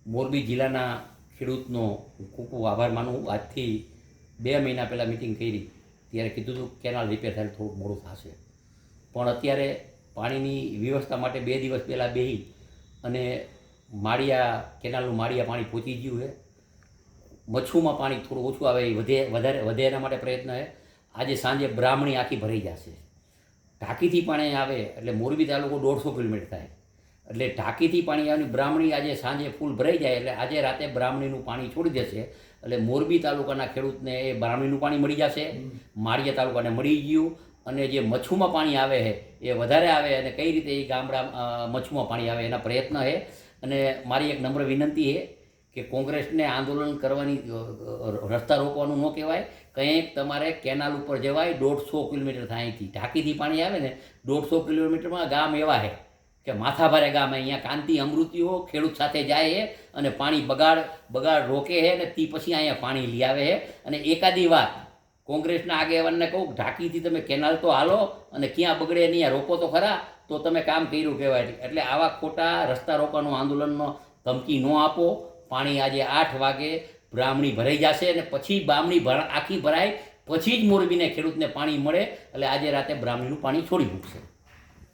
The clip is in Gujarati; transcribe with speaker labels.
Speaker 1: મોરબી જિલ્લાના ખેડૂતનો ખૂબ ખૂબ આભાર માનું. આજથી 2 મહિના પહેલાં મિટિંગ કરી ત્યારે કીધું હતું કેનાલ રિપેર થાય થોડુંક મોડું થશે, પણ અત્યારે પાણીની વ્યવસ્થા માટે 2 દિવસ પહેલાં બેહી અને કેનાલનું માળિયા પાણી પહોંચી ગયું છે. મચ્છુમાં પાણી થોડું ઓછું આવે એ વધે એના માટે પ્રયત્ન છે. આજે સાંજે બ્રાહ્મણી આખી ભરાઈ જશે. ટાંકીથી પાણી આવે એટલે મોરબી તાલુકો 150 કિલોમીટર થાય, એટલે ટાંકીથી પાણી આવવાની બ્રાહ્મણી આજે સાંજે ફૂલ ભરાઈ જાય એટલે આજે રાતે બ્રાહ્મણીનું પાણી છોડી દેશે. એટલે મોરબી તાલુકાના ખેડૂતને એ બ્રાહ્મણીનું પાણી મળી જશે, માળિયા તાલુકાને મળી ગયું. અને જે મચ્છુમાં પાણી આવે છે એ વધારે આવે અને કઈ રીતે એ ગામડા મચ્છુમાં પાણી આવે એના પ્રયત્ન છે. અને મારી એક નમ્ર વિનંતી છે કે કોંગ્રેસને આંદોલન કરવાની, રસ્તા રોકવાનું ન કહેવાય. કંઈક તમારે કેનાલ ઉપર જવાય. 150 કિલોમીટર થાય અહીંથી, ટાંકીથી પાણી આવે ને 150 કિલોમીટરમાં ગામ એવા છે કે માથાભારે ગામ. અહીંયા કાંતિ અમૃતિઓ ખેડૂત સાથે જાય છે અને પાણી બગાડ રોકે છે ને તે પછી અહીંયા પાણી લઈ આવે છે. અને એકાદી વાત કોંગ્રેસના આગેવાનને કહું, ઢાંકીથી તમે કેનાલ તો હાલો અને ક્યાં બગડે નહીં રોકો તો ખરા, તો તમે કામ કર્યું કહેવાય. એટલે આવા ખોટા રસ્તા રોકવાનું આંદોલનનો ધમકી ન આપો. પાણી આજે 8 વાગે બ્રાહ્મણી ભરાઈ જશે અને પછી બ્રાહ્મણી આખી ભરાય પછી જ મોરબીને ખેડૂતને પાણી મળે. એટલે આજે રાતે બ્રાહ્મણીનું પાણી છોડી મૂકશે.